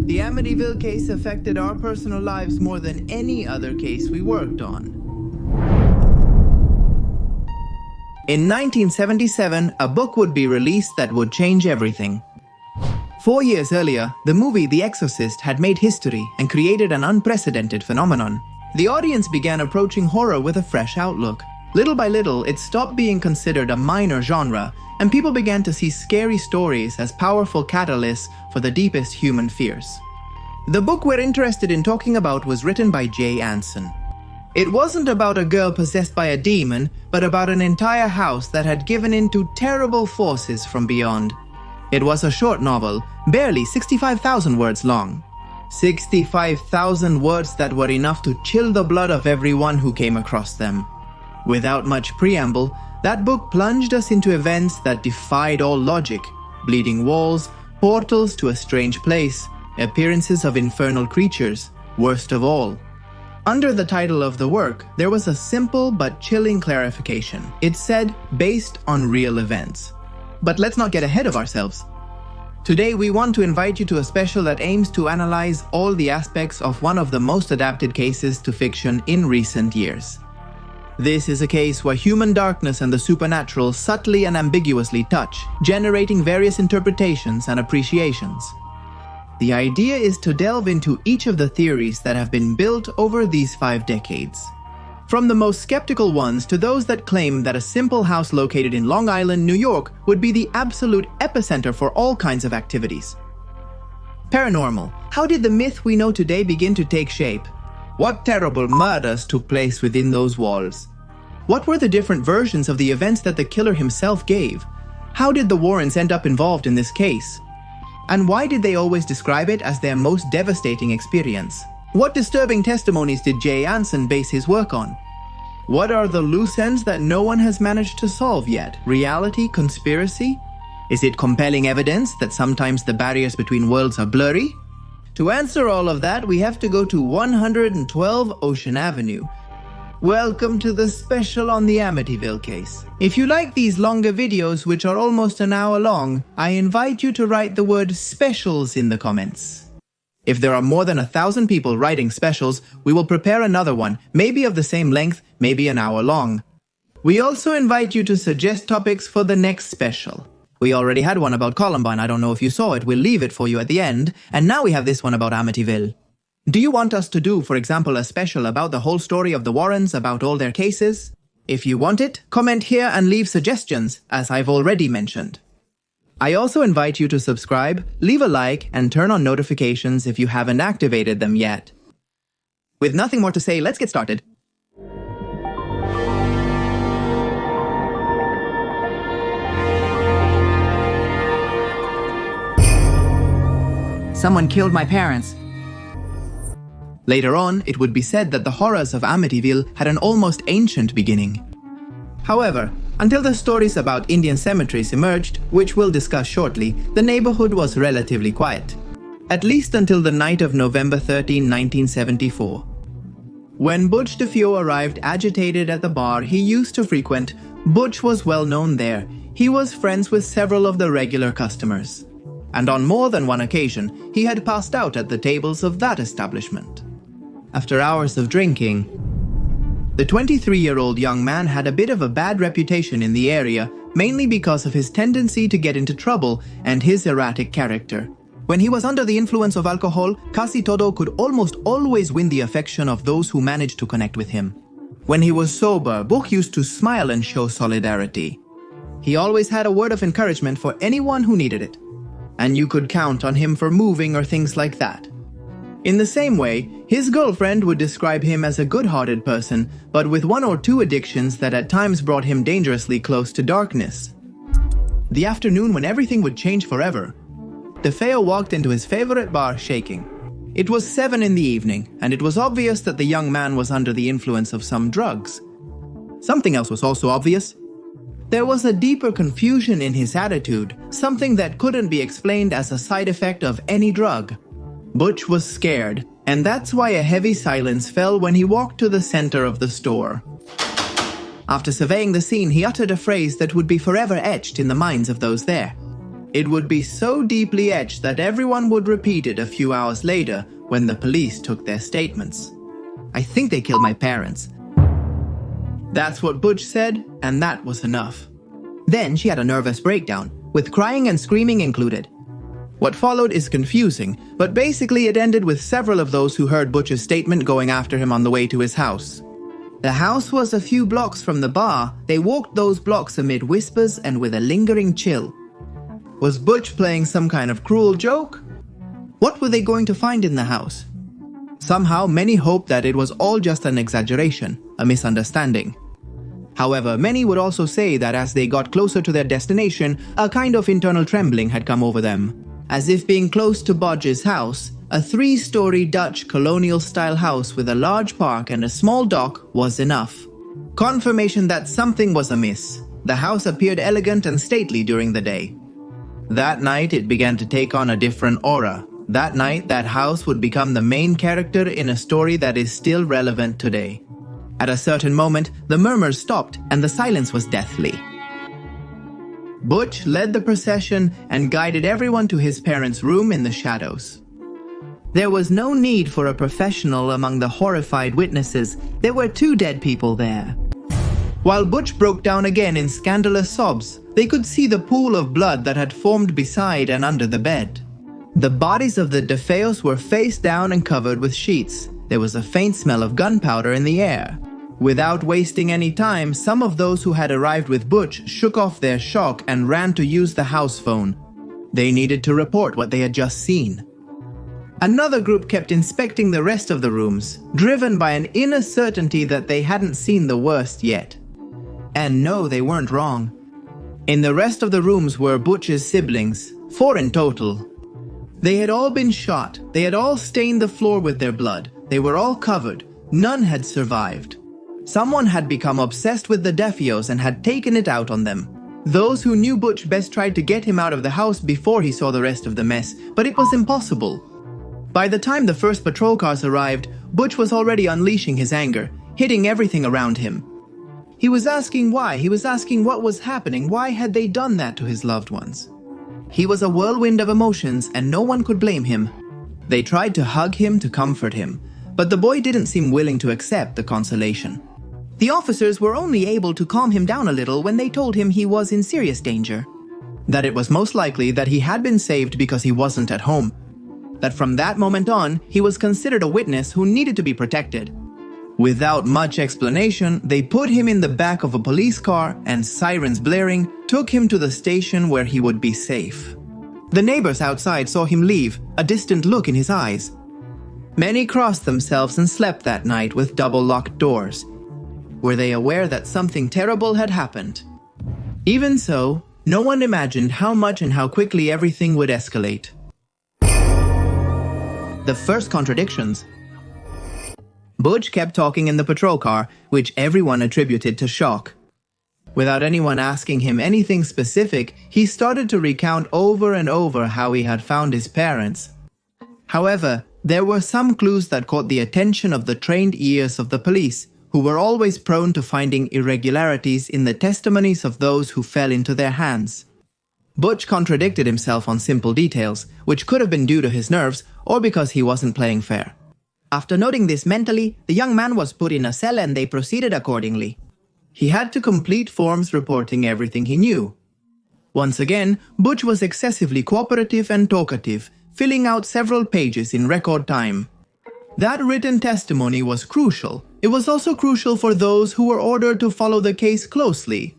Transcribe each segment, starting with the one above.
The Amityville case affected our personal lives more than any other case we worked on. In 1977, a book would be released that would change everything. 4 years earlier, the movie The Exorcist had made history and created an unprecedented phenomenon. The audience began approaching horror with a fresh outlook. Little by little, it stopped being considered a minor genre, and people began to see scary stories as powerful catalysts for the deepest human fears. The book we're interested in talking about was written by Jay Anson. It wasn't about a girl possessed by a demon, but about an entire house that had given in to terrible forces from beyond. It was a short novel, barely 65,000 words long. 65,000 words that were enough to chill the blood of everyone who came across them. Without much preamble, that book plunged us into events that defied all logic: bleeding walls, portals to a strange place, appearances of infernal creatures, worst of all. Under the title of the work, there was a simple but chilling clarification. It said, based on real events. But let's not get ahead of ourselves. Today we want to invite you to a special that aims to analyze all the aspects of one of the most adapted cases to fiction in recent years. This is a case where human darkness and the supernatural subtly and ambiguously touch, generating various interpretations and appreciations. The idea is to delve into each of the theories that have been built over these 5 decades. From the most skeptical ones to those that claim that a simple house located in Long Island, New York would be the absolute epicenter for all kinds of activities. Paranormal. How did the myth we know today begin to take shape? What terrible murders took place within those walls? What were the different versions of the events that the killer himself gave? How did the Warrens end up involved in this case? And why did they always describe it as their most devastating experience? What disturbing testimonies did Jay Anson base his work on? What are the loose ends that no one has managed to solve yet? Reality, conspiracy? Is it compelling evidence that sometimes the barriers between worlds are blurry? To answer all of that, we have to go to 112 Ocean Avenue. Welcome to the special on the Amityville case. If you like these longer videos, which are almost an hour long, I invite you to write the word specials in the comments. If there are more than 1,000 people writing specials, we will prepare another one, maybe of the same length, maybe an hour long. We also invite you to suggest topics for the next special. We already had one about Columbine, I don't know if you saw it, we'll leave it for you at the end, and now we have this one about Amityville. Do you want us to do, for example, a special about the whole story of the Warrens, about all their cases? If you want it, comment here and leave suggestions, as I've already mentioned. I also invite you to subscribe, leave a like, and turn on notifications if you haven't activated them yet. With nothing more to say, let's get started. Someone killed my parents. Later on, it would be said that the horrors of Amityville had an almost ancient beginning. However, until the stories about Indian cemeteries emerged, which we'll discuss shortly, the neighborhood was relatively quiet. At least until the night of November 13, 1974. When Butch DeFeo arrived agitated at the bar he used to frequent, Butch was well known there. He was friends with several of the regular customers. And on more than one occasion, he had passed out at the tables of that establishment. After hours of drinking, the 23-year-old young man had a bit of a bad reputation in the area, mainly because of his tendency to get into trouble and his erratic character. When he was under the influence of alcohol, Casi Todo could almost always win the affection of those who managed to connect with him. When he was sober, Butch used to smile and show solidarity. He always had a word of encouragement for anyone who needed it. And you could count on him for moving or things like that. In the same way, his girlfriend would describe him as a good-hearted person, but with 1 or 2 addictions that at times brought him dangerously close to darkness. The afternoon when everything would change forever, DeFeo walked into his favorite bar shaking. It was 7 in the evening, and it was obvious that the young man was under the influence of some drugs. Something else was also obvious. There was a deeper confusion in his attitude, something that couldn't be explained as a side effect of any drug. Butch was scared, and that's why a heavy silence fell when he walked to the center of the store. After surveying the scene, he uttered a phrase that would be forever etched in the minds of those there. It would be so deeply etched that everyone would repeat it a few hours later when the police took their statements. "I think they killed my parents." That's what Butch said, and that was enough. Then she had a nervous breakdown, with crying and screaming included. What followed is confusing, but basically it ended with several of those who heard Butch's statement going after him on the way to his house. The house was a few blocks from the bar. They walked those blocks amid whispers and with a lingering chill. Was Butch playing some kind of cruel joke? What were they going to find in the house? Somehow, many hoped that it was all just an exaggeration, a misunderstanding. However, many would also say that as they got closer to their destination, a kind of internal trembling had come over them. As if being close to Bodge's house, a 3-story Dutch colonial-style house with a large park and a small dock was enough. Confirmation that something was amiss. The house appeared elegant and stately during the day. That night, it began to take on a different aura. That night, that house would become the main character in a story that is still relevant today. At a certain moment, the murmurs stopped and the silence was deathly. Butch led the procession and guided everyone to his parents' room in the shadows. There was no need for a professional among the horrified witnesses. There were 2 dead people there. While Butch broke down again in scandalous sobs, they could see the pool of blood that had formed beside and under the bed. The bodies of the DeFeos were face down and covered with sheets. There was a faint smell of gunpowder in the air. Without wasting any time, some of those who had arrived with Butch shook off their shock and ran to use the house phone. They needed to report what they had just seen. Another group kept inspecting the rest of the rooms, driven by an inner certainty that they hadn't seen the worst yet. And no, they weren't wrong. In the rest of the rooms were Butch's siblings, 4 in total. They had all been shot. They had all stained the floor with their blood. They were all covered. None had survived. Someone had become obsessed with the DeFeos and had taken it out on them. Those who knew Butch best tried to get him out of the house before he saw the rest of the mess, but it was impossible. By the time the first patrol cars arrived, Butch was already unleashing his anger, hitting everything around him. He was asking why. He was asking what was happening. Why had they done that to his loved ones? He was a whirlwind of emotions and no one could blame him. They tried to hug him to comfort him, but the boy didn't seem willing to accept the consolation. The officers were only able to calm him down a little when they told him he was in serious danger. That it was most likely that he had been saved because he wasn't at home. That from that moment on, he was considered a witness who needed to be protected. Without much explanation, they put him in the back of a police car and, sirens blaring, took him to the station where he would be safe. The neighbors outside saw him leave, a distant look in his eyes. Many crossed themselves and slept that night with double-locked doors. Were they aware that something terrible had happened? Even so, no one imagined how much and how quickly everything would escalate. The first contradictions. Butch kept talking in the patrol car, which everyone attributed to shock. Without anyone asking him anything specific, he started to recount over and over how he had found his parents. However, there were some clues that caught the attention of the trained ears of the police, who were always prone to finding irregularities in the testimonies of those who fell into their hands. Butch contradicted himself on simple details, which could have been due to his nerves or because he wasn't playing fair. After noting this mentally, the young man was put in a cell and they proceeded accordingly. He had to complete forms reporting everything he knew. Once again, Butch was excessively cooperative and talkative, filling out several pages in record time. That written testimony was crucial. It was also crucial for those who were ordered to follow the case closely.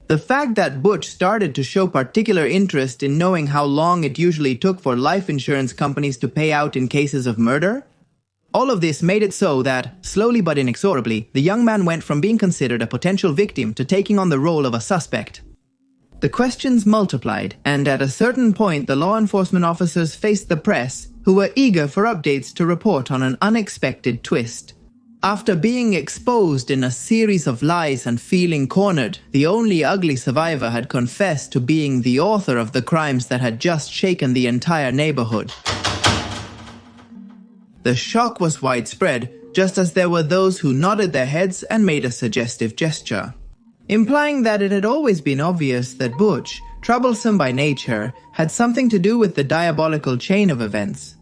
The fact that Butch started to show particular interest in knowing how long it usually took for life insurance companies to pay out in cases of murder? All of this made it so that, slowly but inexorably, the young man went from being considered a potential victim to taking on the role of a suspect. The questions multiplied, and at a certain point the law enforcement officers faced the press, who were eager for updates to report on an unexpected twist. After being exposed in a series of lies and feeling cornered, the only ugly survivor had confessed to being the author of the crimes that had just shaken the entire neighborhood. The shock was widespread, just as there were those who nodded their heads and made a suggestive gesture, implying that it had always been obvious that Butch, troublesome by nature, had something to do with the diabolical chain of events.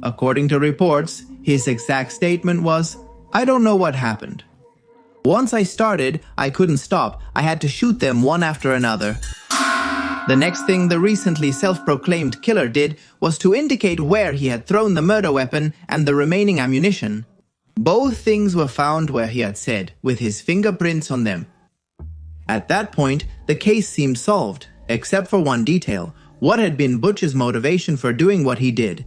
According to reports, his exact statement was, "I don't know what happened. Once I started, I couldn't stop. I had to shoot them one after another." The next thing the recently self-proclaimed killer did was to indicate where he had thrown the murder weapon and the remaining ammunition. Both things were found where he had said, with his fingerprints on them. At that point, the case seemed solved, except for one detail: what had been Butch's motivation for doing what he did?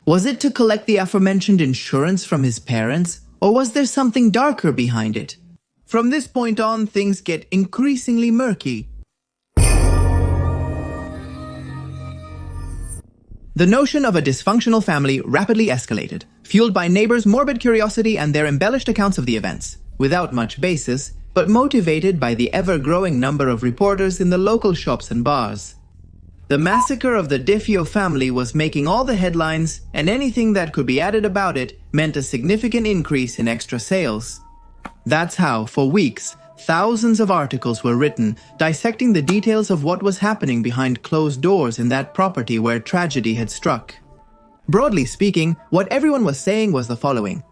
Was it to collect the aforementioned insurance from his parents, or was there something darker behind it? From this point on, things get increasingly murky. The notion of a dysfunctional family rapidly escalated, fueled by neighbors' morbid curiosity and their embellished accounts of the events, without much basis, but motivated by the ever-growing number of reporters in the local shops and bars. The massacre of the DeFeo family was making all the headlines, and anything that could be added about it meant a significant increase in extra sales. That's how, for weeks, thousands of articles were written dissecting the details of what was happening behind closed doors in that property where tragedy had struck. Broadly speaking, what everyone was saying was the following.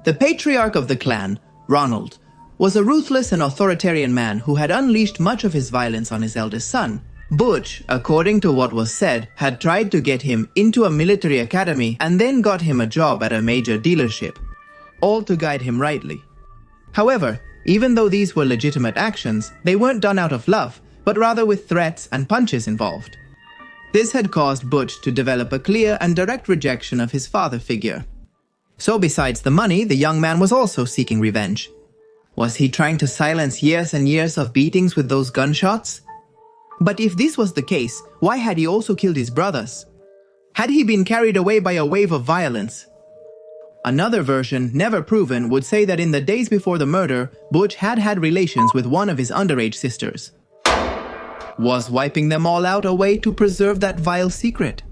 The patriarch of the clan, Ronald, was a ruthless and authoritarian man who had unleashed much of his violence on his eldest son. Butch, according to what was said, had tried to get him into a military academy and then got him a job at a major dealership, all to guide him rightly. However, even though these were legitimate actions, they weren't done out of love, but rather with threats and punches involved. This had caused Butch to develop a clear and direct rejection of his father figure. So besides the money, the young man was also seeking revenge. Was he trying to silence years and years of beatings with those gunshots? But if this was the case, why had he also killed his brothers? Had he been carried away by a wave of violence? Another version, never proven, would say that in the days before the murder, Butch had had relations with one of his underage sisters. Was wiping them all out a way to preserve that vile secret?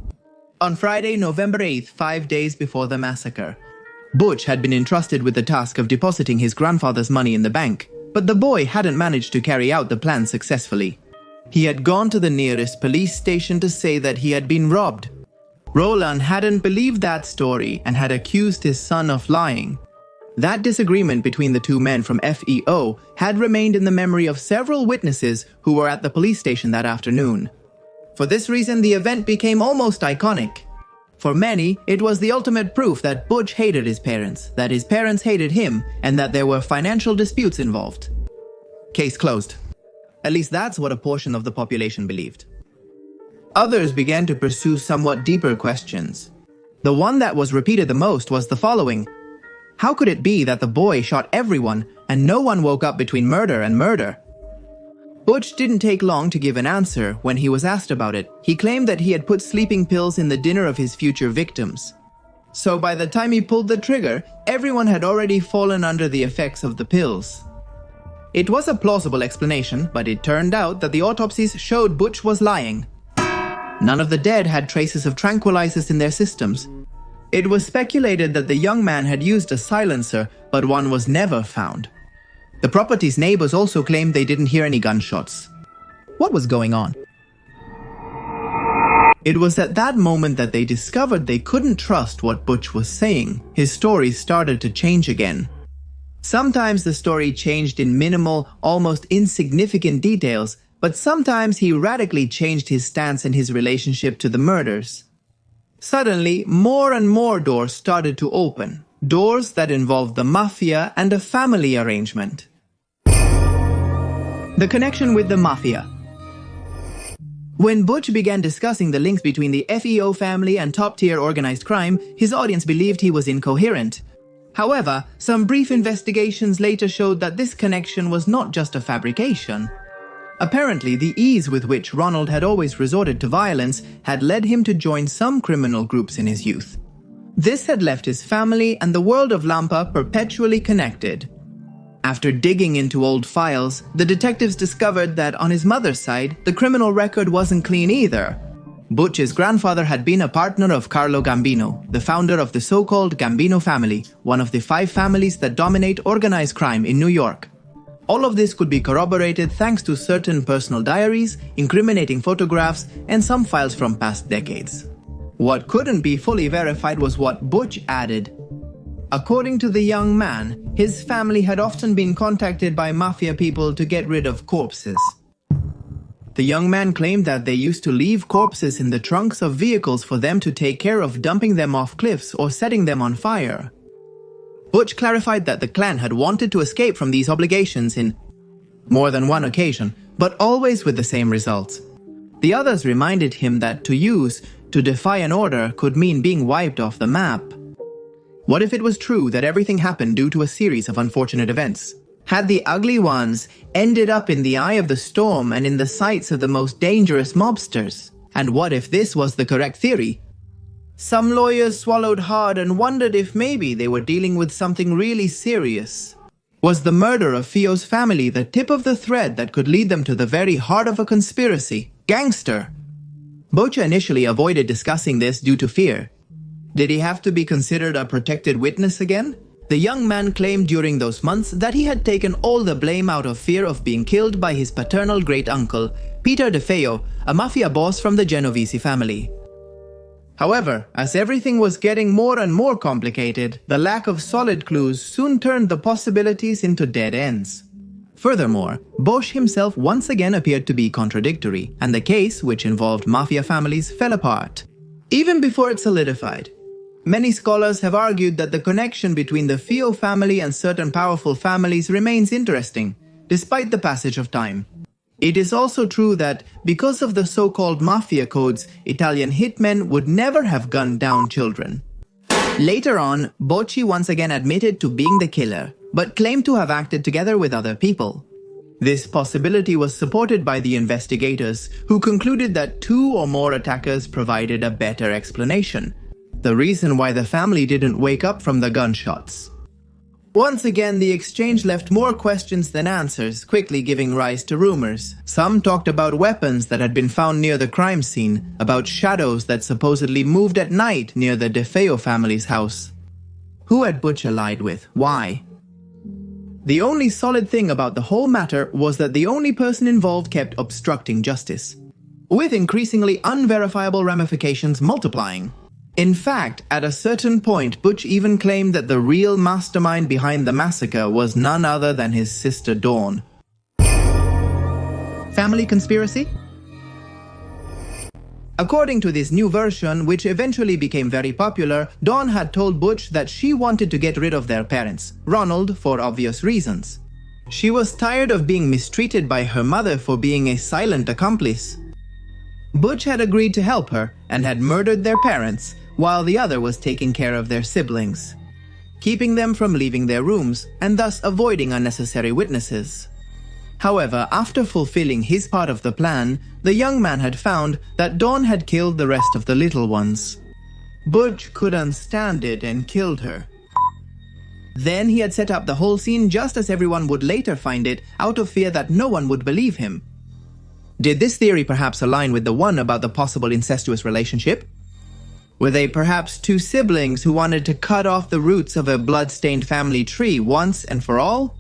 On Friday, November 8th, 5 days before the massacre, Butch had been entrusted with the task of depositing his grandfather's money in the bank, but the boy hadn't managed to carry out the plan successfully. He had gone to the nearest police station to say that he had been robbed. Roland hadn't believed that story and had accused his son of lying. That disagreement between the two men from FEO had remained in the memory of several witnesses who were at the police station that afternoon. For this reason, the event became almost iconic. For many, it was the ultimate proof that Butch hated his parents, that his parents hated him, and that there were financial disputes involved. Case closed. At least that's what a portion of the population believed. Others began to pursue somewhat deeper questions. The one that was repeated the most was the following. How could it be that the boy shot everyone and no one woke up between murder and murder? Butch didn't take long to give an answer when he was asked about it. He claimed that he had put sleeping pills in the dinner of his future victims. So by the time he pulled the trigger, everyone had already fallen under the effects of the pills. It was a plausible explanation, but it turned out that the autopsies showed Butch was lying. None of the dead had traces of tranquilizers in their systems. It was speculated that the young man had used a silencer, but one was never found. The property's neighbors also claimed they didn't hear any gunshots. What was going on? It was at that moment that they discovered they couldn't trust what Butch was saying. His story started to change again. Sometimes the story changed in minimal, almost insignificant details, but sometimes he radically changed his stance and his relationship to the murders. Suddenly, more and more doors started to open. Doors that involved the Mafia and a family arrangement. The connection with the Mafia. When Butch began discussing the links between the FEO family and top-tier organized crime, his audience believed he was incoherent. However, some brief investigations later showed that this connection was not just a fabrication. Apparently, the ease with which Ronald had always resorted to violence had led him to join some criminal groups in his youth. This had left his family and the world of Lampa perpetually connected. After digging into old files, the detectives discovered that on his mother's side, the criminal record wasn't clean either. Butch's grandfather had been a partner of Carlo Gambino, the founder of the so-called Gambino family, one of the 5 families that dominate organized crime in New York. All of this could be corroborated thanks to certain personal diaries, incriminating photographs, and some files from past decades. What couldn't be fully verified was what Butch added. According to the young man, his family had often been contacted by Mafia people to get rid of corpses. The young man claimed that they used to leave corpses in the trunks of vehicles for them to take care of dumping them off cliffs or setting them on fire. Butch clarified that the clan had wanted to escape from these obligations in more than one occasion, but always with the same results. The others reminded him that to defy an order could mean being wiped off the map. What if it was true that everything happened due to a series of unfortunate events? Had the ugly ones ended up in the eye of the storm and in the sights of the most dangerous mobsters? And what if this was the correct theory? Some lawyers swallowed hard and wondered if maybe they were dealing with something really serious. Was the murder of Feo's family the tip of the thread that could lead them to the very heart of a conspiracy? Gangster! Butch initially avoided discussing this due to fear. Did he have to be considered a protected witness again? The young man claimed during those months that he had taken all the blame out of fear of being killed by his paternal great-uncle, Peter DeFeo, a mafia boss from the Genovese family. However, as everything was getting more and more complicated, the lack of solid clues soon turned the possibilities into dead ends. Furthermore, Bosch himself once again appeared to be contradictory, and the case, which involved mafia families, fell apart. Even before it solidified, many scholars have argued that the connection between the Feo family and certain powerful families remains interesting, despite the passage of time. It is also true that, because of the so-called mafia codes, Italian hitmen would never have gunned down children. Later on, Bocci once again admitted to being the killer, but claimed to have acted together with other people. This possibility was supported by the investigators, who concluded that 2 or more attackers provided a better explanation, the reason why the family didn't wake up from the gunshots. Once again, the exchange left more questions than answers, quickly giving rise to rumors. Some talked about weapons that had been found near the crime scene, about shadows that supposedly moved at night near the DeFeo family's house. Who had Butch allied with? Why? The only solid thing about the whole matter was that the only person involved kept obstructing justice, with increasingly unverifiable ramifications multiplying. In fact, at a certain point, Butch even claimed that the real mastermind behind the massacre was none other than his sister Dawn. Family conspiracy? According to this new version, which eventually became very popular, Dawn had told Butch that she wanted to get rid of their parents, Ronald, for obvious reasons. She was tired of being mistreated by her mother for being a silent accomplice. Butch had agreed to help her and had murdered their parents, while the other was taking care of their siblings, keeping them from leaving their rooms and thus avoiding unnecessary witnesses. However, after fulfilling his part of the plan, the young man had found that Dawn had killed the rest of the little ones. Butch couldn't stand it and killed her. Then he had set up the whole scene just as everyone would later find it, out of fear that no one would believe him. Did this theory perhaps align with the one about the possible incestuous relationship? Were they perhaps 2 siblings who wanted to cut off the roots of a blood-stained family tree once and for all?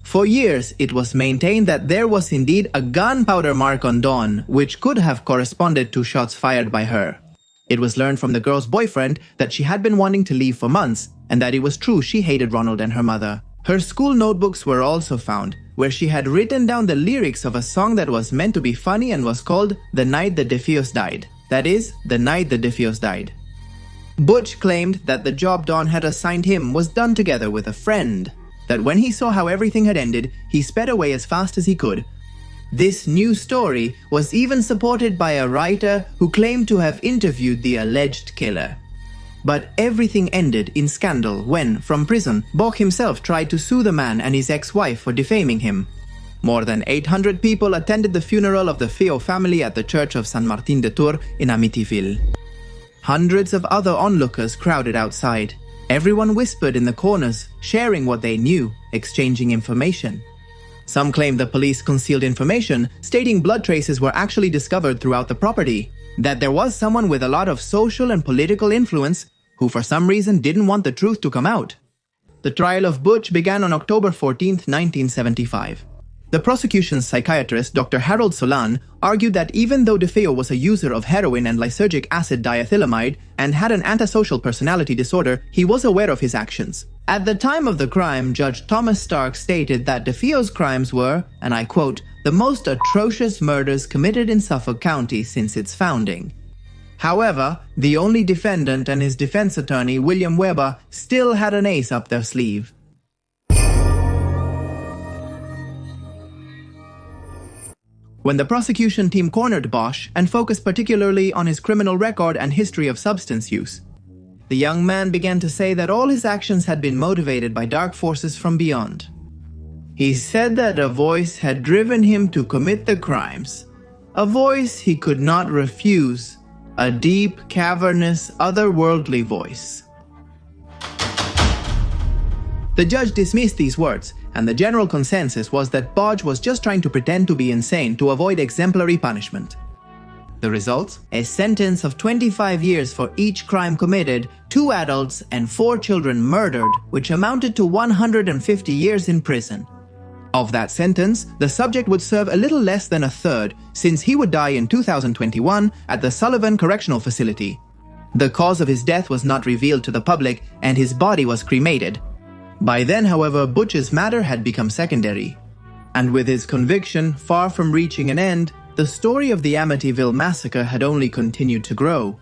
For years, it was maintained that there was indeed a gunpowder mark on Dawn, which could have corresponded to shots fired by her. It was learned from the girl's boyfriend that she had been wanting to leave for months, and that it was true she hated Ronald and her mother. Her school notebooks were also found, where she had written down the lyrics of a song that was meant to be funny and was called The Night the DeFeos Died. That is, The Night the DeFeos Died. Butch claimed that the job Dawn had assigned him was done together with a friend, that when he saw how everything had ended, he sped away as fast as he could. This new story was even supported by a writer who claimed to have interviewed the alleged killer. But everything ended in scandal when, from prison, Bock himself tried to sue the man and his ex-wife for defaming him. More than 800 people attended the funeral of the Feo family at the church of San Martin de Tours in Amityville. Hundreds of other onlookers crowded outside. Everyone whispered in the corners, sharing what they knew, exchanging information. Some claimed the police concealed information, stating blood traces were actually discovered throughout the property, that there was someone with a lot of social and political influence who for some reason didn't want the truth to come out. The trial of Butch began on October 14, 1975. The prosecution's psychiatrist, Dr. Harold Solan, argued that even though DeFeo was a user of heroin and lysergic acid diethylamide and had an antisocial personality disorder, he was aware of his actions. At the time of the crime, Judge Thomas Stark stated that DeFeo's crimes were, and I quote, "the most atrocious murders committed in Suffolk County since its founding." However, the only defendant and his defense attorney, William Weber, still had an ace up their sleeve. When the prosecution team cornered Bosch and focused particularly on his criminal record and history of substance use, the young man began to say that all his actions had been motivated by dark forces from beyond. He said that a voice had driven him to commit the crimes, a voice he could not refuse, a deep, cavernous, otherworldly voice. The judge dismissed these words, and the general consensus was that Bodge was just trying to pretend to be insane to avoid exemplary punishment. The result? A sentence of 25 years for each crime committed, 2 adults and 4 children murdered, which amounted to 150 years in prison. Of that sentence, the subject would serve a little less than a third, since he would die in 2021 at the Sullivan Correctional Facility. The cause of his death was not revealed to the public, and his body was cremated. By then, however, Butch's matter had become secondary. And with his conviction far from reaching an end, the story of the Amityville massacre had only continued to grow.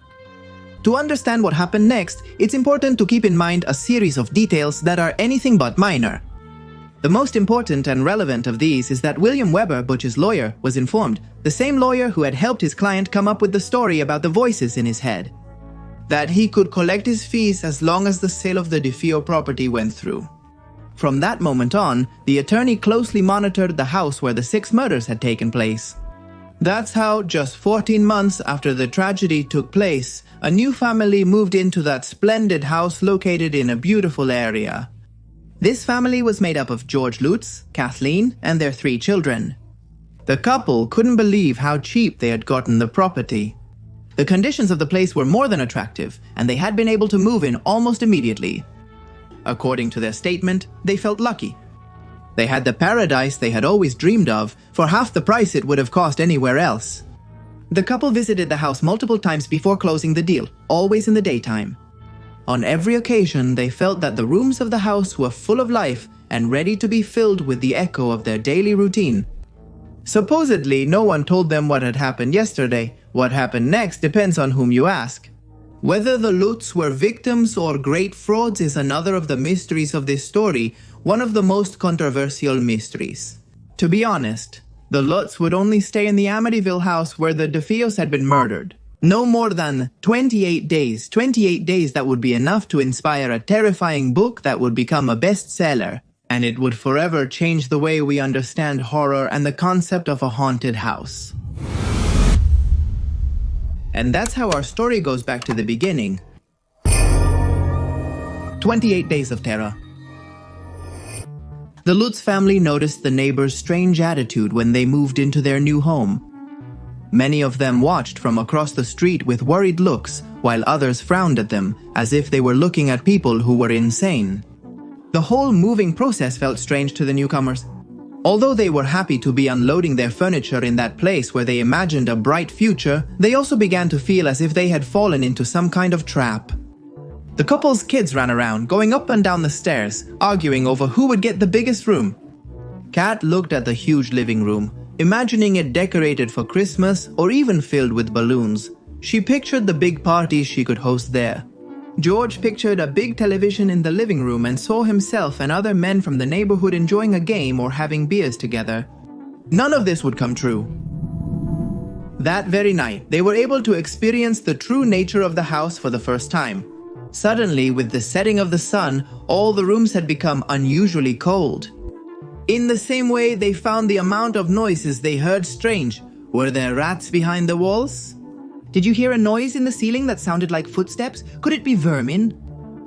To understand what happened next, it's important to keep in mind a series of details that are anything but minor. The most important and relevant of these is that William Weber, Butch's lawyer, was informed, the same lawyer who had helped his client come up with the story about the voices in his head, that he could collect his fees as long as the sale of the DeFeo property went through. From that moment on, the attorney closely monitored the house where the 6 murders had taken place. That's how, just 14 months after the tragedy took place, a new family moved into that splendid house located in a beautiful area. This family was made up of George Lutz, Kathleen, and their 3 children. The couple couldn't believe how cheap they had gotten the property. The conditions of the place were more than attractive, and they had been able to move in almost immediately. According to their statement, they felt lucky. They had the paradise they had always dreamed of for half the price it would have cost anywhere else. The couple visited the house multiple times before closing the deal, always in the daytime. On every occasion, they felt that the rooms of the house were full of life and ready to be filled with the echo of their daily routine. Supposedly, no one told them what had happened yesterday. What happened next depends on whom you ask. Whether the Lutz were victims or great frauds is another of the mysteries of this story, one of the most controversial mysteries. To be honest, the Lutz would only stay in the Amityville house where the DeFeos had been murdered. No more than 28 days. 28 days that would be enough to inspire a terrifying book that would become a bestseller, and it would forever change the way we understand horror and the concept of a haunted house. And that's how our story goes back to the beginning. 28 Days of Terror. The Lutz family noticed the neighbors' strange attitude when they moved into their new home. Many of them watched from across the street with worried looks, while others frowned at them, as if they were looking at people who were insane. The whole moving process felt strange to the newcomers. Although they were happy to be unloading their furniture in that place where they imagined a bright future, they also began to feel as if they had fallen into some kind of trap. The couple's kids ran around, going up and down the stairs, arguing over who would get the biggest room. Kat looked at the huge living room, imagining it decorated for Christmas or even filled with balloons. She pictured the big parties she could host there. George pictured a big television in the living room and saw himself and other men from the neighborhood enjoying a game or having beers together. None of this would come true. That very night, they were able to experience the true nature of the house for the first time. Suddenly, with the setting of the sun, all the rooms had become unusually cold. In the same way, they found the amount of noises they heard strange. Were there rats behind the walls? Did you hear a noise in the ceiling that sounded like footsteps? Could it be vermin?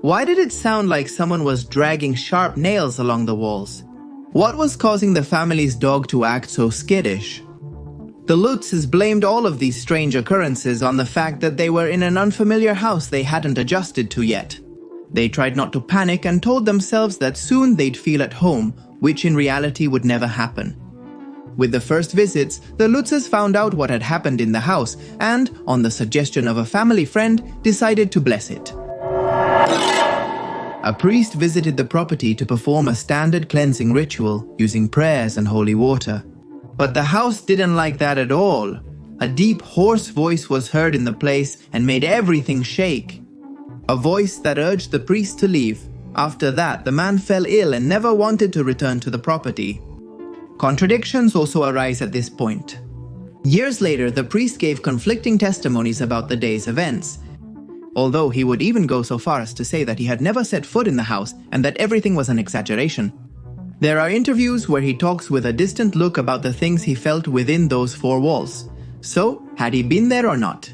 Why did it sound like someone was dragging sharp nails along the walls? What was causing the family's dog to act so skittish? The Lutzes blamed all of these strange occurrences on the fact that they were in an unfamiliar house they hadn't adjusted to yet. They tried not to panic and told themselves that soon they'd feel at home, which in reality would never happen. With the first visits, the Lutzes found out what had happened in the house and, on the suggestion of a family friend, decided to bless it. A priest visited the property to perform a standard cleansing ritual using prayers and holy water. But the house didn't like that at all. A deep, hoarse voice was heard in the place and made everything shake. A voice that urged the priest to leave. After that, the man fell ill and never wanted to return to the property. Contradictions also arise at this point. Years later, the priest gave conflicting testimonies about the day's events, although he would even go so far as to say that he had never set foot in the house and that everything was an exaggeration. There are interviews where he talks with a distant look about the things he felt within those four walls. So, had he been there or not?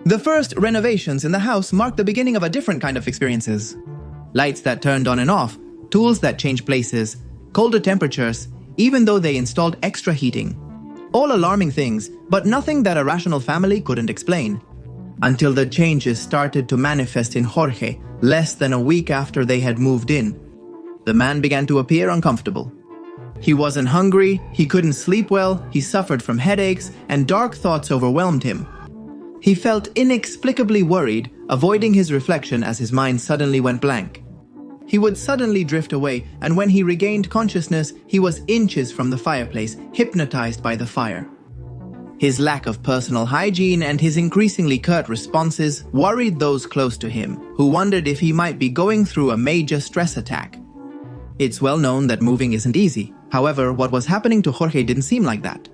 The first renovations in the house marked the beginning of a different kind of experiences. Lights that turned on and off, tools that changed places, colder temperatures, even though they installed extra heating. All alarming things, but nothing that a rational family couldn't explain. Until the changes started to manifest in Jorge less than a week after they had moved in. The man began to appear uncomfortable. He wasn't hungry, he couldn't sleep well, he suffered from headaches, and dark thoughts overwhelmed him. He felt inexplicably worried, avoiding his reflection as his mind suddenly went blank. He would suddenly drift away, and when he regained consciousness, he was inches from the fireplace, hypnotized by the fire. His lack of personal hygiene and his increasingly curt responses worried those close to him, who wondered if he might be going through a major stress attack. It's well known that moving isn't easy. However, what was happening to Jorge didn't seem like that.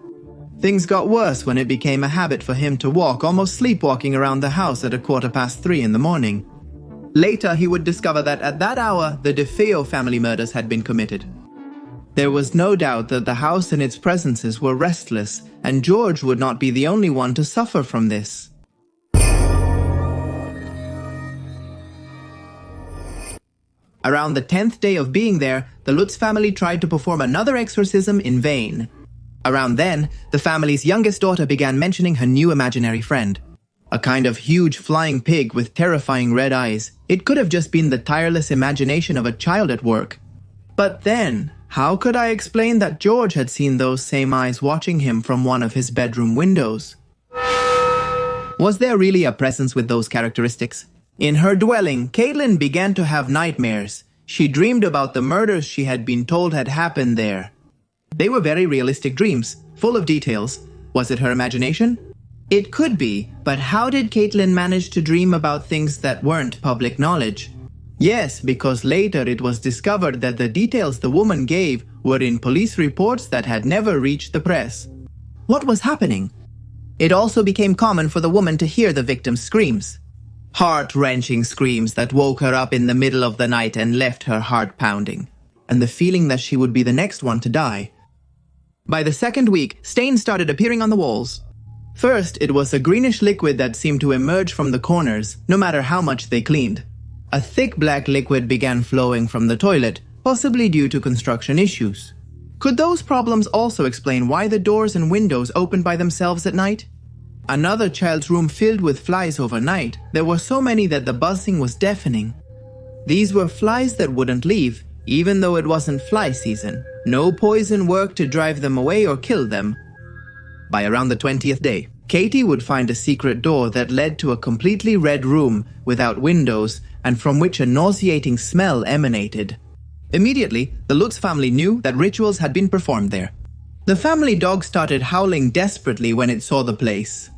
Things got worse when it became a habit for him to walk, almost sleepwalking around the house at 3:15 in the morning. Later, he would discover that at that hour, the DeFeo family murders had been committed. There was no doubt that the house and its presences were restless, and George would not be the only one to suffer from this. Around the 10th day of being there, the Lutz family tried to perform another exorcism in vain. Around then, the family's youngest daughter began mentioning her new imaginary friend. A kind of huge flying pig with terrifying red eyes. It could have just been the tireless imagination of a child at work. But then, how could I explain that George had seen those same eyes watching him from one of his bedroom windows? Was there really a presence with those characteristics? In her dwelling, Caitlin began to have nightmares. She dreamed about the murders she had been told had happened there. They were very realistic dreams, full of details. Was it her imagination? It could be, but how did Caitlin manage to dream about things that weren't public knowledge? Yes, because later it was discovered that the details the woman gave were in police reports that had never reached the press. What was happening? It also became common for the woman to hear the victim's screams. Heart-wrenching screams that woke her up in the middle of the night and left her heart pounding, and the feeling that she would be the next one to die. By the second week, stains started appearing on the walls. First, it was a greenish liquid that seemed to emerge from the corners, no matter how much they cleaned. A thick black liquid began flowing from the toilet, possibly due to construction issues. Could those problems also explain why the doors and windows opened by themselves at night? Another child's room filled with flies overnight. There were so many that the buzzing was deafening. These were flies that wouldn't leave, even though it wasn't fly season. No poison worked to drive them away or kill them. By around the 20th day, Katie would find a secret door that led to a completely red room without windows and from which a nauseating smell emanated. Immediately, the Lutz family knew that rituals had been performed there. The family dog started howling desperately when it saw the place.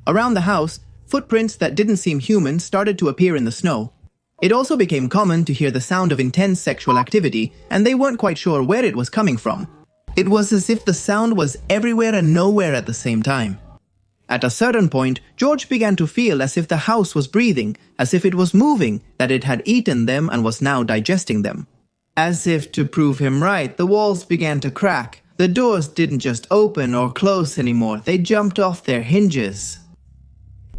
Around the house, footprints that didn't seem human started to appear in the snow. It also became common to hear the sound of intense sexual activity, and they weren't quite sure where it was coming from. It was as if the sound was everywhere and nowhere at the same time. At a certain point, George began to feel as if the house was breathing, as if it was moving, that it had eaten them and was now digesting them. As if to prove him right, the walls began to crack. The doors didn't just open or close anymore, they jumped off their hinges.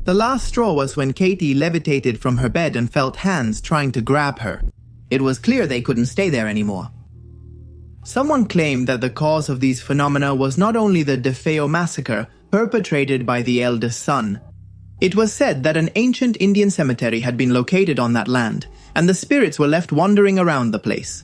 The last straw was when Katie levitated from her bed and felt hands trying to grab her. It was clear they couldn't stay there anymore. Someone claimed that the cause of these phenomena was not only the DeFeo massacre perpetrated by the eldest son. It was said that an ancient Indian cemetery had been located on that land, and the spirits were left wandering around the place.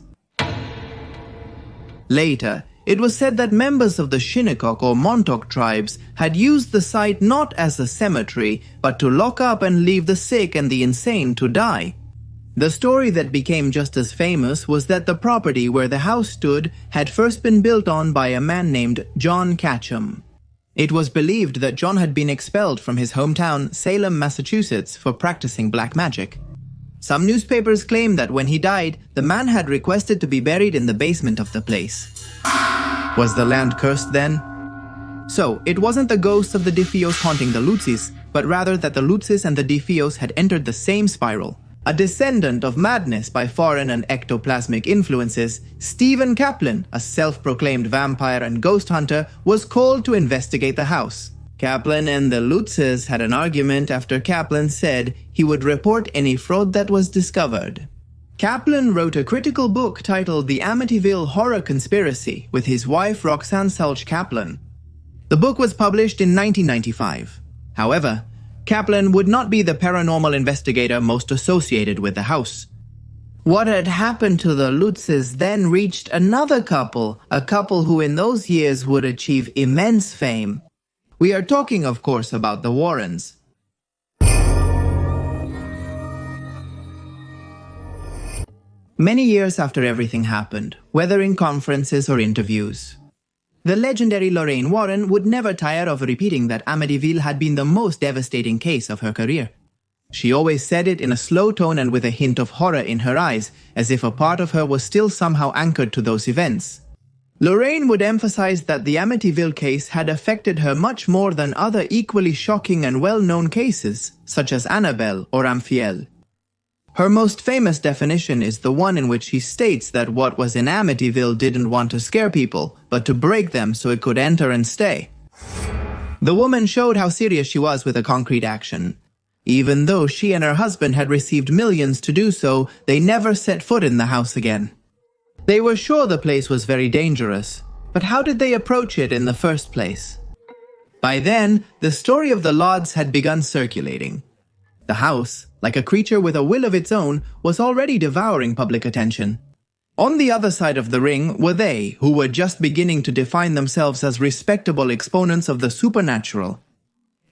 Later, it was said that members of the Shinnecock or Montauk tribes had used the site not as a cemetery, but to lock up and leave the sick and the insane to die. The story that became just as famous was that the property where the house stood had first been built on by a man named John Catcham. It was believed that John had been expelled from his hometown, Salem, Massachusetts, for practicing black magic. Some newspapers claim that when he died, the man had requested to be buried in the basement of the place. Was the land cursed then? So, it wasn't the ghosts of the DeFeos haunting the Lutzes, but rather that the Lutzes and the DeFeos had entered the same spiral. A descendant of madness by foreign and ectoplasmic influences, Stephen Kaplan, a self-proclaimed vampire and ghost hunter, was called to investigate the house. Kaplan and the Lutzes had an argument after Kaplan said he would report any fraud that was discovered. Kaplan wrote a critical book titled The Amityville Horror Conspiracy with his wife Roxanne Selch Kaplan. The book was published in 1995. However, Kaplan would not be the paranormal investigator most associated with the house. What had happened to the Lutzes then reached another couple, a couple who in those years would achieve immense fame. We are talking, of course, about the Warrens. Many years after everything happened, whether in conferences or interviews, the legendary Lorraine Warren would never tire of repeating that Amityville had been the most devastating case of her career. She always said it in a slow tone and with a hint of horror in her eyes, as if a part of her was still somehow anchored to those events. Lorraine would emphasize that the Amityville case had affected her much more than other equally shocking and well-known cases, such as Annabelle or Amityville. Her most famous definition is the one in which she states that what was in Amityville didn't want to scare people, but to break them so it could enter and stay. The woman showed how serious she was with a concrete action. Even though she and her husband had received millions to do so, they never set foot in the house again. They were sure the place was very dangerous, but how did they approach it in the first place? By then, the story of the Lodz had begun circulating. The house, like a creature with a will of its own, was already devouring public attention. On the other side of the ring were they, who were just beginning to define themselves as respectable exponents of the supernatural.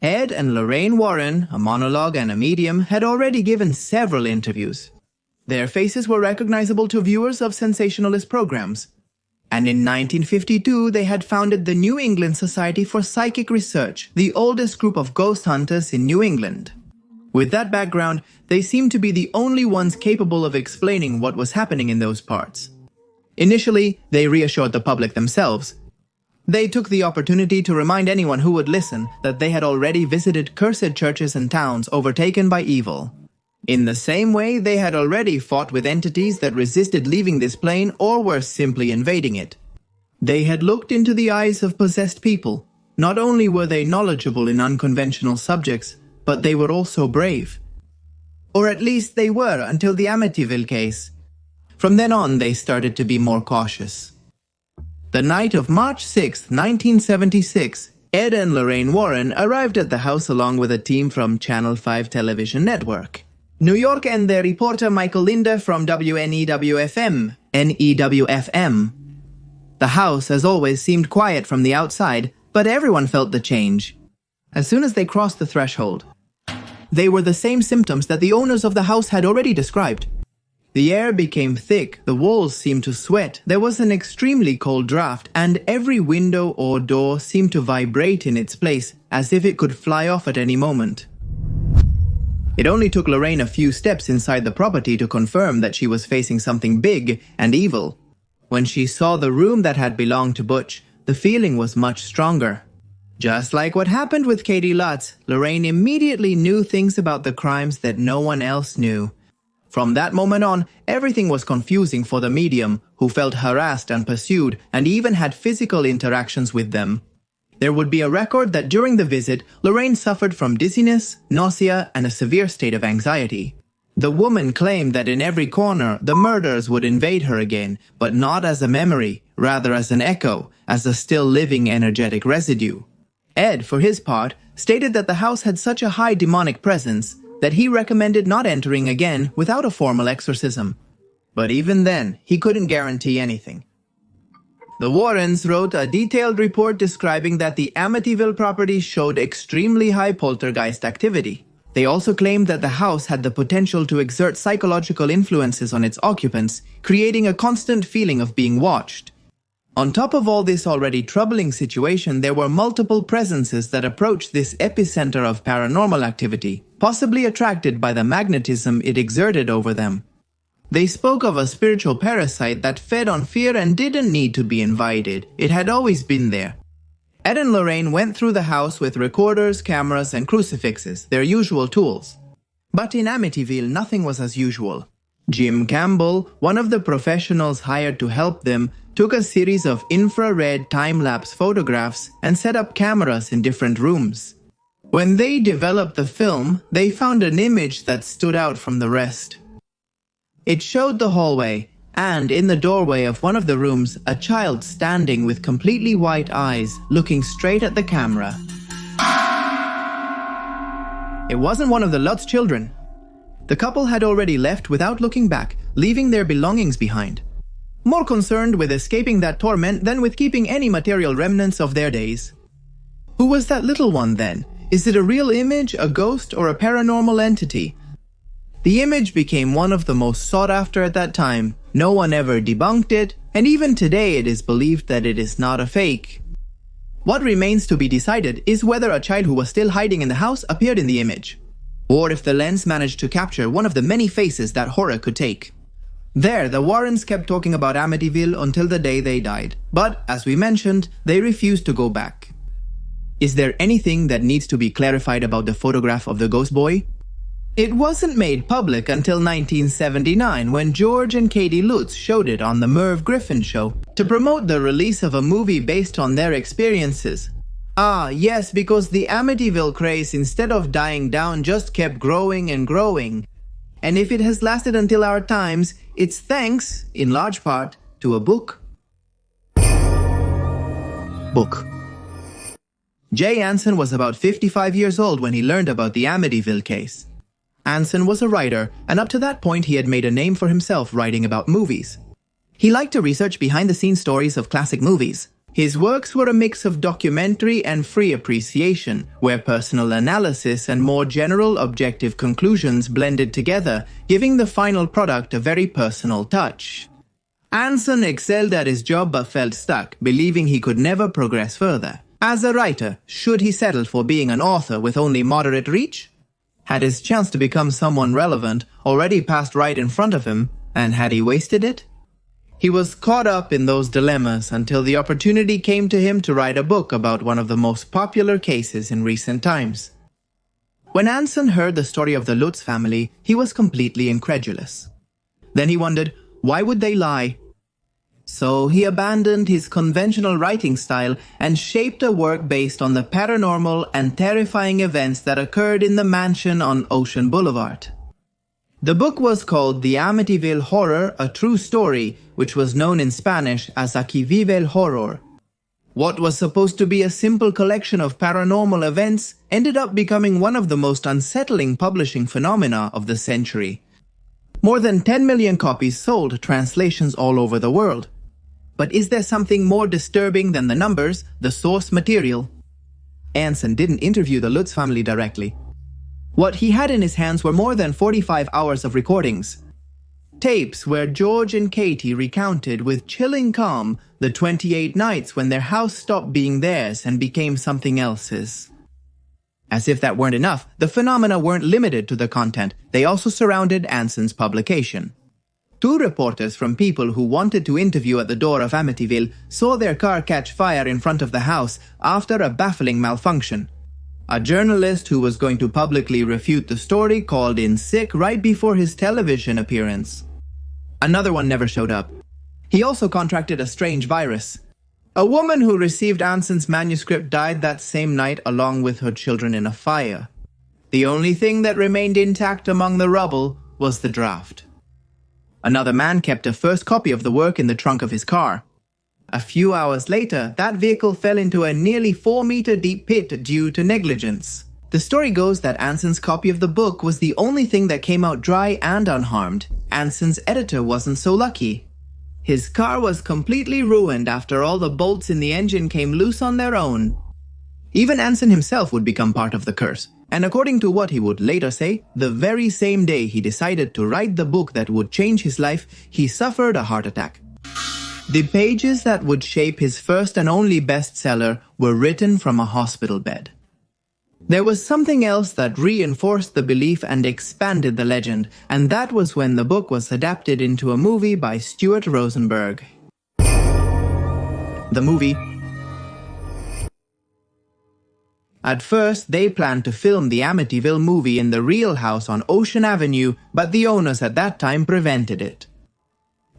Ed and Lorraine Warren, a monologue and a medium, had already given several interviews. Their faces were recognizable to viewers of sensationalist programs. And in 1952, they had founded the New England Society for Psychic Research, the oldest group of ghost hunters in New England. With that background, they seemed to be the only ones capable of explaining what was happening in those parts. Initially, they reassured the public themselves. They took the opportunity to remind anyone who would listen that they had already visited cursed churches and towns overtaken by evil. In the same way, they had already fought with entities that resisted leaving this plane or were simply invading it. They had looked into the eyes of possessed people. Not only were they knowledgeable in unconventional subjects, but they were also brave. Or at least they were until the Amityville case. From then on, they started to be more cautious. The night of March 6, 1976, Ed and Lorraine Warren arrived at the house along with a team from Channel 5 television network. New York and their reporter Michael Linder from WNEWFM. The house, as always, seemed quiet from the outside, but everyone felt the change. As soon as they crossed the threshold, they were the same symptoms that the owners of the house had already described. The air became thick, the walls seemed to sweat, there was an extremely cold draft, and every window or door seemed to vibrate in its place, as if it could fly off at any moment. It only took Lorraine a few steps inside the property to confirm that she was facing something big and evil. When she saw the room that had belonged to Butch, the feeling was much stronger. Just like what happened with Katie Lutz, Lorraine immediately knew things about the crimes that no one else knew. From that moment on, everything was confusing for the medium, who felt harassed and pursued and even had physical interactions with them. There would be a record that during the visit, Lorraine suffered from dizziness, nausea, and a severe state of anxiety. The woman claimed that in every corner, the murders would invade her again, but not as a memory, rather as an echo, as a still living energetic residue. Ed, for his part, stated that the house had such a high demonic presence that he recommended not entering again without a formal exorcism. But even then, he couldn't guarantee anything. The Warrens wrote a detailed report describing that the Amityville property showed extremely high poltergeist activity. They also claimed that the house had the potential to exert psychological influences on its occupants, creating a constant feeling of being watched. On top of all this already troubling situation, there were multiple presences that approached this epicenter of paranormal activity, possibly attracted by the magnetism it exerted over them. They spoke of a spiritual parasite that fed on fear and didn't need to be invited. It had always been there. Ed and Lorraine went through the house with recorders, cameras, and crucifixes, their usual tools. But in Amityville, nothing was as usual. Jim Campbell, one of the professionals hired to help them, took a series of infrared time-lapse photographs and set up cameras in different rooms. When they developed the film, they found an image that stood out from the rest. It showed the hallway, and in the doorway of one of the rooms, a child standing with completely white eyes, looking straight at the camera. It wasn't one of the Lutz children. The couple had already left without looking back, leaving their belongings behind. More concerned with escaping that torment than with keeping any material remnants of their days. Who was that little one then? Is it a real image, a ghost, or a paranormal entity? The image became one of the most sought after at that time. No one ever debunked it, and even today it is believed that it is not a fake. What remains to be decided is whether a child who was still hiding in the house appeared in the image, or if the lens managed to capture one of the many faces that horror could take. There, the Warrens kept talking about Amityville until the day they died, but, as we mentioned, they refused to go back. Is there anything that needs to be clarified about the photograph of the ghost boy? It wasn't made public until 1979 when George and Katie Lutz showed it on the Merv Griffin show to promote the release of a movie based on their experiences. Ah, yes, because the Amityville craze, instead of dying down, just kept growing and growing. And if it has lasted until our times, it's thanks, in large part, to a book. Jay Anson was about 55 years old when he learned about the Amityville case. Anson was a writer, and up to that point he had made a name for himself writing about movies. He liked to research behind-the-scenes stories of classic movies. His works were a mix of documentary and free appreciation, where personal analysis and more general objective conclusions blended together, giving the final product a very personal touch. Anson excelled at his job but felt stuck, believing he could never progress further. As a writer, should he settle for being an author with only moderate reach? Had his chance to become someone relevant already passed right in front of him, and had he wasted it? He was caught up in those dilemmas until the opportunity came to him to write a book about one of the most popular cases in recent times. When Anson heard the story of the Lutz family, he was completely incredulous. Then he wondered, why would they lie? So he abandoned his conventional writing style and shaped a work based on the paranormal and terrifying events that occurred in the mansion on Ocean Boulevard. The book was called The Amityville Horror, A True Story, which was known in Spanish as Aquí Vive el Horror. What was supposed to be a simple collection of paranormal events ended up becoming one of the most unsettling publishing phenomena of the century. More than 10 million copies sold, translations all over the world. But is there something more disturbing than the numbers, the source material? Anson didn't interview the Lutz family directly. What he had in his hands were more than 45 hours of recordings. Tapes where George and Katie recounted with chilling calm the 28 nights when their house stopped being theirs and became something else's. As if that weren't enough, the phenomena weren't limited to the content. They also surrounded Anson's publication. 2 reporters from people who wanted to interview at the door of Amityville saw their car catch fire in front of the house after a baffling malfunction. A journalist who was going to publicly refute the story called in sick right before his television appearance. Another one never showed up. He also contracted a strange virus. A woman who received Anson's manuscript died that same night along with her children in a fire. The only thing that remained intact among the rubble was the draft. Another man kept a first copy of the work in the trunk of his car. A few hours later, that vehicle fell into a nearly 4-meter deep pit due to negligence. The story goes that Anson's copy of the book was the only thing that came out dry and unharmed. Anson's editor wasn't so lucky. His car was completely ruined after all the bolts in the engine came loose on their own. Even Anson himself would become part of the curse, and according to what he would later say, the very same day he decided to write the book that would change his life, he suffered a heart attack. The pages that would shape his first and only bestseller were written from a hospital bed. There was something else that reinforced the belief and expanded the legend, and that was when the book was adapted into a movie by Stuart Rosenberg. The movie. At first, they planned to film the Amityville movie in the real house on Ocean Avenue, but the owners at that time prevented it.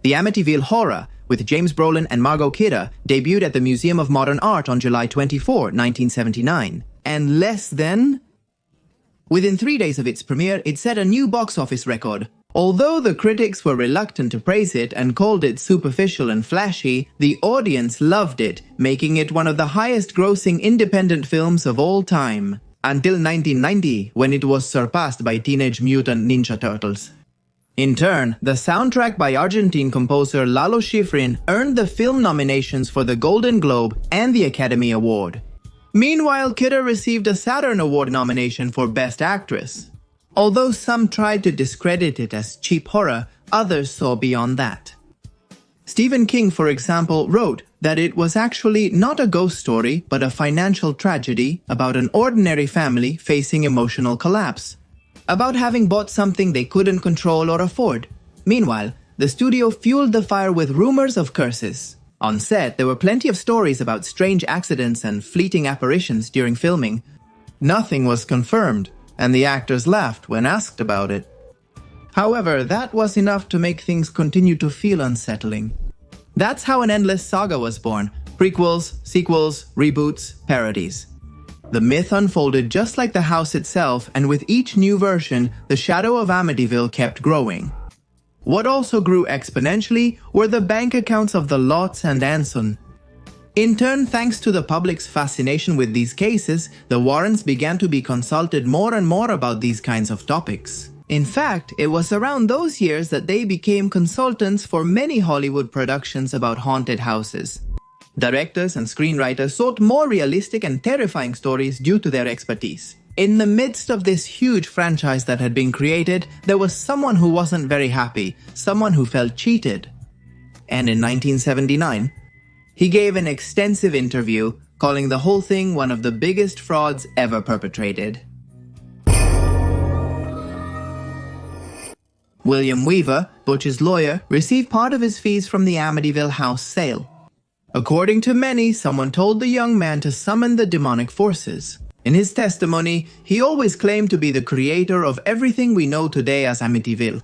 The Amityville Horror, with James Brolin and Margot Kidder, debuted at the Museum of Modern Art on July 24, 1979. And within 3 days of its premiere, it set a new box office record. Although the critics were reluctant to praise it and called it superficial and flashy, the audience loved it, making it one of the highest-grossing independent films of all time. Until 1990, when it was surpassed by Teenage Mutant Ninja Turtles. In turn, the soundtrack by Argentine composer Lalo Schifrin earned the film nominations for the Golden Globe and the Academy Award. Meanwhile, Kidder received a Saturn Award nomination for Best Actress. Although some tried to discredit it as cheap horror, others saw beyond that. Stephen King, for example, wrote that it was actually not a ghost story, but a financial tragedy about an ordinary family facing emotional collapse. About having bought something they couldn't control or afford. Meanwhile, the studio fueled the fire with rumors of curses. On set, there were plenty of stories about strange accidents and fleeting apparitions during filming. Nothing was confirmed, and the actors laughed when asked about it. However, that was enough to make things continue to feel unsettling. That's how an endless saga was born. Prequels, sequels, reboots, parodies. The myth unfolded just like the house itself, and with each new version, the shadow of Amityville kept growing. What also grew exponentially were the bank accounts of the Lutz and Anson. In turn, thanks to the public's fascination with these cases, the Warrens began to be consulted more and more about these kinds of topics. In fact, it was around those years that they became consultants for many Hollywood productions about haunted houses. Directors and screenwriters sought more realistic and terrifying stories due to their expertise. In the midst of this huge franchise that had been created, there was someone who wasn't very happy, someone who felt cheated. And in 1979, he gave an extensive interview, calling the whole thing one of the biggest frauds ever perpetrated. William Weaver, Butch's lawyer, received part of his fees from the Amityville house sale. According to many, someone told the young man to summon the demonic forces. In his testimony, he always claimed to be the creator of everything we know today as Amityville.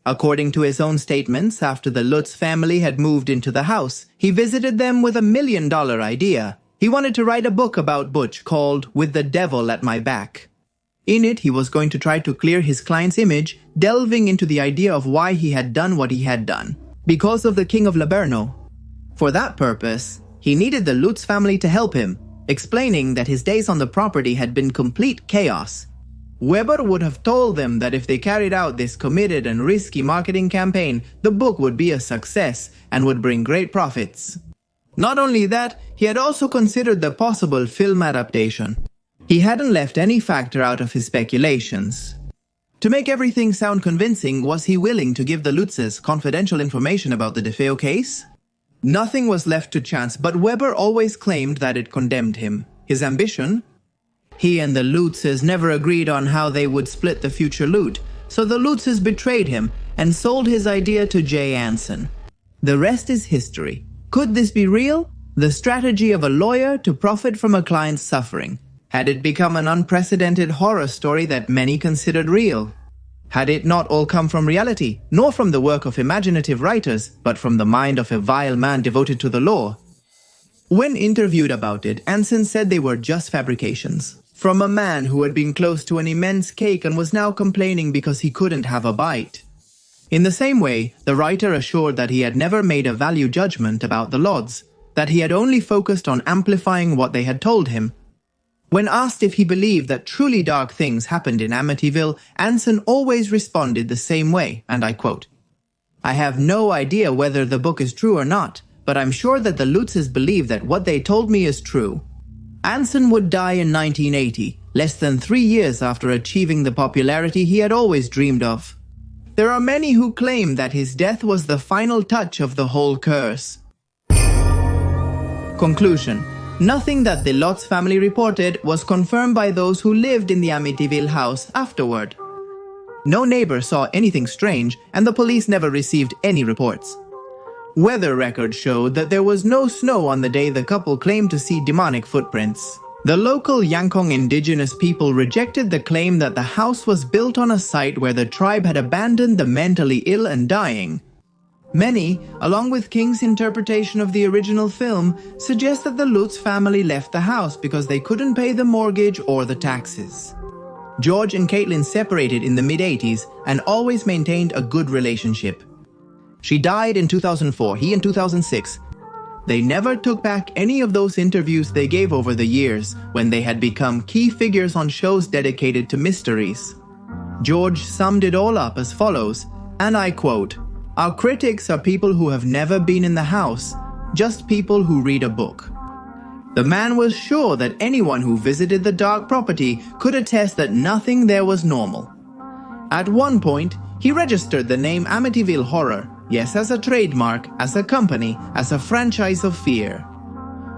According to his own statements, after the Lutz family had moved into the house, he visited them with $1 million idea. He wanted to write a book about Butch called With the Devil at My Back. In it, he was going to try to clear his client's image, delving into the idea of why he had done what he had done. Because of the King of Laberno. For that purpose, he needed the Lutz family to help him, explaining that his days on the property had been complete chaos. Weber would have told them that if they carried out this committed and risky marketing campaign, the book would be a success and would bring great profits. Not only that, he had also considered the possible film adaptation. He hadn't left any factor out of his speculations. To make everything sound convincing, was he willing to give the Lutzes confidential information about the DeFeo case? Nothing was left to chance, but Weber always claimed that it condemned him. His ambition? He and the Lutzes never agreed on how they would split the future loot, so the Lutzes betrayed him and sold his idea to Jay Anson. The rest is history. Could this be real? The strategy of a lawyer to profit from a client's suffering. Had it become an unprecedented horror story that many considered real? Had it not all come from reality, nor from the work of imaginative writers, but from the mind of a vile man devoted to the law? When interviewed about it, Anson said they were just fabrications. From a man who had been close to an immense cake and was now complaining because he couldn't have a bite. In the same way, the writer assured that he had never made a value judgment about the Lodz, that he had only focused on amplifying what they had told him. When asked if he believed that truly dark things happened in Amityville, Anson always responded the same way, and I quote, "I have no idea whether the book is true or not, but I'm sure that the Lutzes believe that what they told me is true." Anson would die in 1980, less than 3 years after achieving the popularity he had always dreamed of. There are many who claim that his death was the final touch of the whole curse. Conclusion. Nothing that the Lutz family reported was confirmed by those who lived in the Amityville house afterward. No neighbor saw anything strange, and the police never received any reports. Weather records showed that there was no snow on the day the couple claimed to see demonic footprints. The local Yankong indigenous people rejected the claim that the house was built on a site where the tribe had abandoned the mentally ill and dying. Many, along with King's interpretation of the original film, suggest that the Lutz family left the house because they couldn't pay the mortgage or the taxes. George and Caitlin separated in the mid-80s and always maintained a good relationship. She died in 2004, he in 2006. They never took back any of those interviews they gave over the years when they had become key figures on shows dedicated to mysteries. George summed it all up as follows, and I quote, "Our critics are people who have never been in the house, just people who read a book." The man was sure that anyone who visited the dark property could attest that nothing there was normal. At one point, he registered the name Amityville Horror, yes, as a trademark, as a company, as a franchise of fear.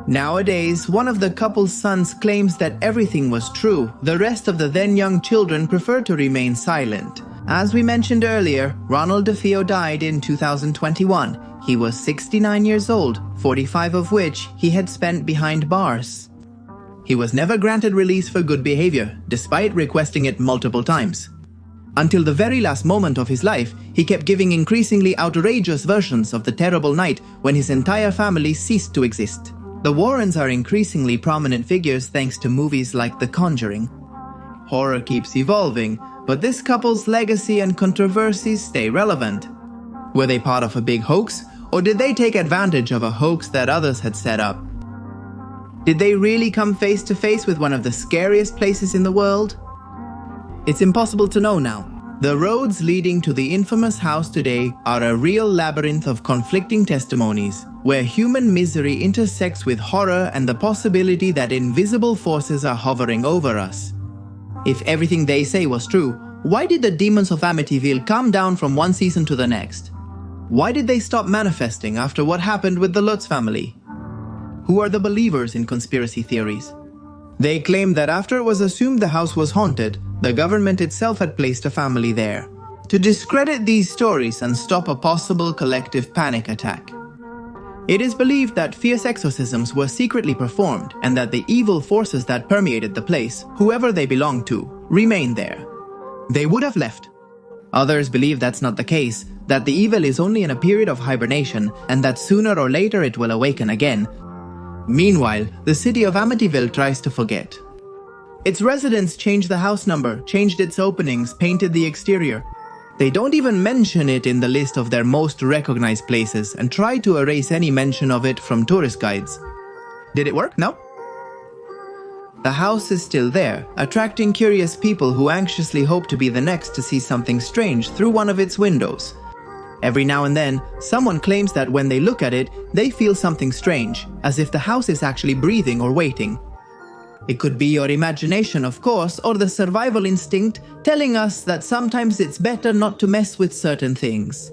Nowadays, one of the couple's sons claims that everything was true. The rest of the then young children prefer to remain silent. As we mentioned earlier, Ronald DeFeo died in 2021. He was 69 years old, 45 of which he had spent behind bars. He was never granted release for good behavior, despite requesting it multiple times. Until the very last moment of his life, he kept giving increasingly outrageous versions of the terrible night when his entire family ceased to exist. The Warrens are increasingly prominent figures thanks to movies like The Conjuring. Horror keeps evolving, but this couple's legacy and controversies stay relevant. Were they part of a big hoax, or did they take advantage of a hoax that others had set up? Did they really come face to face with one of the scariest places in the world? It's impossible to know now. The roads leading to the infamous house today are a real labyrinth of conflicting testimonies, where human misery intersects with horror and the possibility that invisible forces are hovering over us. If everything they say was true, why did the demons of Amityville come down from one season to the next? Why did they stop manifesting after what happened with the Lutz family? Who are the believers in conspiracy theories? They claim that after it was assumed the house was haunted, the government itself had placed a family there, to discredit these stories and stop a possible collective panic attack. It is believed that fierce exorcisms were secretly performed and that the evil forces that permeated the place, whoever they belonged to, remained there. They would have left. Others believe that's not the case, that the evil is only in a period of hibernation and that sooner or later it will awaken again. Meanwhile, the city of Amityville tries to forget. Its residents changed the house number, changed its openings, painted the exterior. They don't even mention it in the list of their most recognized places and try to erase any mention of it from tourist guides. Did it work? No? The house is still there, attracting curious people who anxiously hope to be the next to see something strange through one of its windows. Every now and then, someone claims that when they look at it, they feel something strange, as if the house is actually breathing or waiting. It could be your imagination, of course, or the survival instinct telling us that sometimes it's better not to mess with certain things.